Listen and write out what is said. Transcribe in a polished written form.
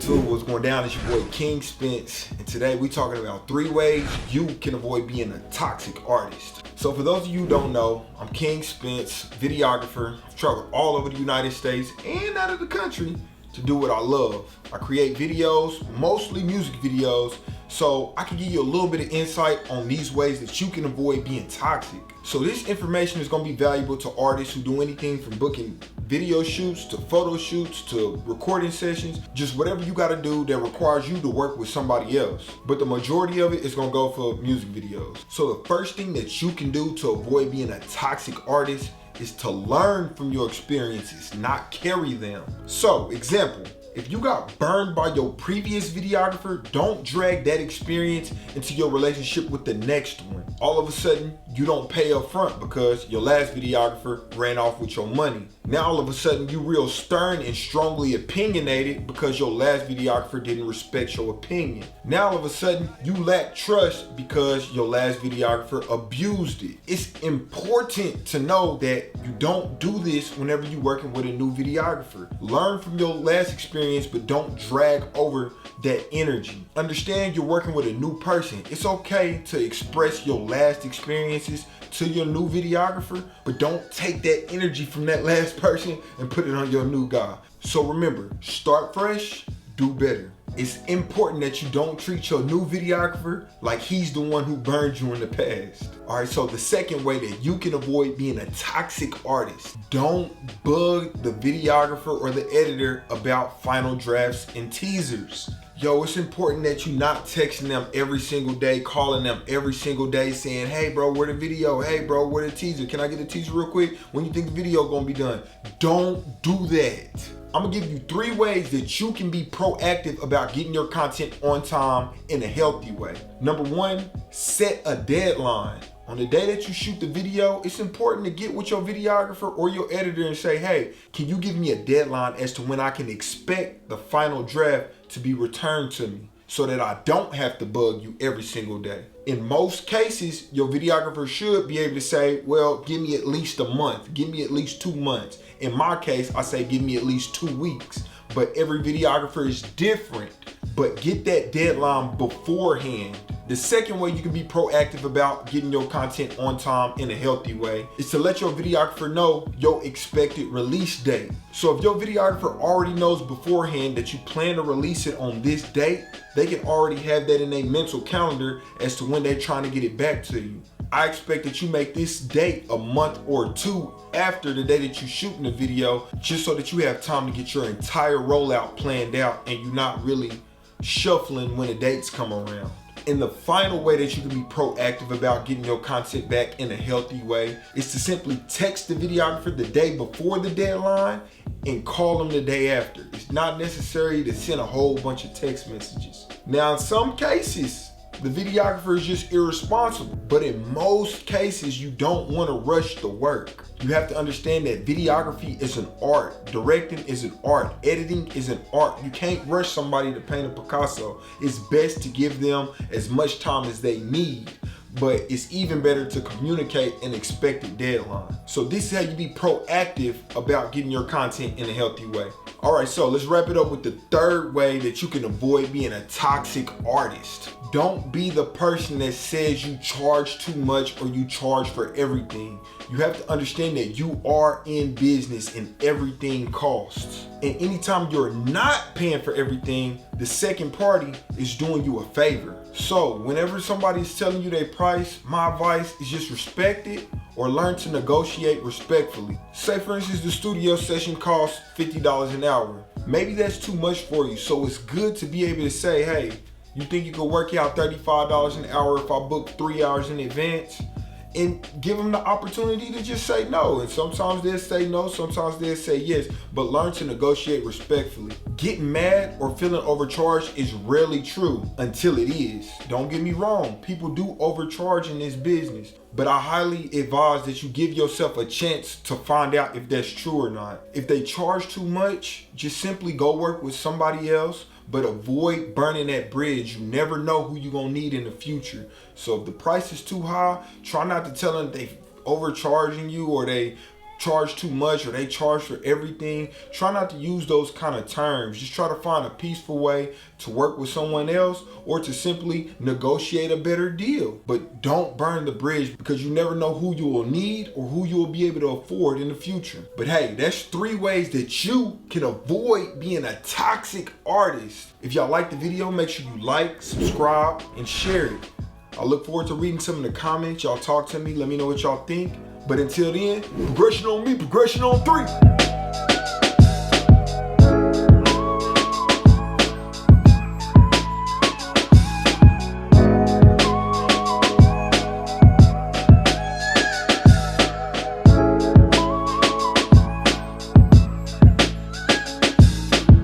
YouTube, what's going down? It's your boy King Spence, and today we're talking about 3 ways you can avoid being a toxic artist. So for those of you who don't know, I'm King Spence, videographer. I've traveled all over the United States and out of the country to do what I love. I create videos, mostly music videos, so I can give you a little bit of insight on these ways that you can avoid being toxic. So this information is going to be valuable to artists who do anything from booking video shoots to photo shoots to recording sessions, just whatever you got to do that requires you to work with somebody else. But the majority of it is going to go for music videos. So the first thing that you can do to avoid being a toxic artist is to learn from your experiences, not carry them. So, example, if you got burned by your previous videographer, don't drag that experience into your relationship with the next one. All of a sudden, you don't pay up front because your last videographer ran off with your money. Now all of a sudden, you real stern and strongly opinionated because your last videographer didn't respect your opinion. Now all of a sudden, you lack trust because your last videographer abused it. It's important to know that you don't do this whenever you're working with a new videographer. Learn from your last experience, but don't drag over that energy. Understand you're working with a new person. It's okay to express your last experiences to your new videographer, but don't take that energy from that last person and put it on your new guy. So remember, start fresh, do better. It's important that you don't treat your new videographer like he's the one who burned you in the past. All right, so the second way that you can avoid being a toxic artist, don't bug the videographer or the editor about final drafts and teasers. Yo, it's important that you're not texting them every single day, calling them every single day saying, hey bro, where the video? Hey bro, where the teaser? Can I get a teaser real quick? When you think the video gonna be done? Don't do that. I'm gonna give you 3 ways that you can be proactive about getting your content on time in a healthy way. Number 1, set a deadline. On the day that you shoot the video, it's important to get with your videographer or your editor and say, hey, can you give me a deadline as to when I can expect the final draft to be returned to me so that I don't have to bug you every single day. In most cases, your videographer should be able to say, well, give me at least a month, give me at least 2 months. In my case, I say give me at least 2 weeks, but every videographer is different. But get that deadline beforehand. The second way you can be proactive about getting your content on time in a healthy way is to let your videographer know your expected release date. So if your videographer already knows beforehand that you plan to release it on this date, they can already have that in their mental calendar as to when they're trying to get it back to you. I expect that you make this date a month or 2 after the day that you're shooting the video, just so that you have time to get your entire rollout planned out and you're not really shuffling when the dates come around. And the final way that you can be proactive about getting your content back in a healthy way is to simply text the videographer the day before the deadline and call them the day after. It's not necessary to send a whole bunch of text messages. Now, in some cases, the videographer is just irresponsible, but in most cases, you don't want to rush the work. You have to understand that videography is an art, directing is an art, editing is an art. You can't rush somebody to paint a Picasso. It's best to give them as much time as they need, but it's even better to communicate an expected deadline. So this is how you be proactive about getting your content in a healthy way. All right, so let's wrap it up with the 3rd way that you can avoid being a toxic artist. Don't be the person that says you charge too much or you charge for everything. You have to understand that you are in business and everything costs. And anytime you're not paying for everything, the second party is doing you a favor. So whenever somebody's telling you their price, my advice is just respect it or learn to negotiate respectfully. Say for instance, the studio session costs $50 an hour. Maybe that's too much for you. So it's good to be able to say, hey, you think you could work out $35 an hour if I book 3 hours in advance? And give them the opportunity to just say no. And sometimes they'll say no, sometimes they'll say yes, but learn to negotiate respectfully. Getting mad or feeling overcharged is rarely true until it is. Don't get me wrong, people do overcharge in this business, but I highly advise that you give yourself a chance to find out if that's true or not. If they charge too much, just simply go work with somebody else, but avoid burning that bridge. You never know who you're gonna need in the future. So if the price is too high, try not to tell them they overcharging you or they charge too much or they charge for everything, try not to use those kind of terms. Just try to find a peaceful way to work with someone else or to simply negotiate a better deal. But don't burn the bridge, because you never know who you will need or who you will be able to afford in the future. But hey, that's 3 ways that you can avoid being a toxic artist. If y'all like the video, make sure you like, subscribe, and share it. I look forward to reading some of the comments. Y'all talk to me, let me know what y'all think. But until then, progression on me, progression on 3.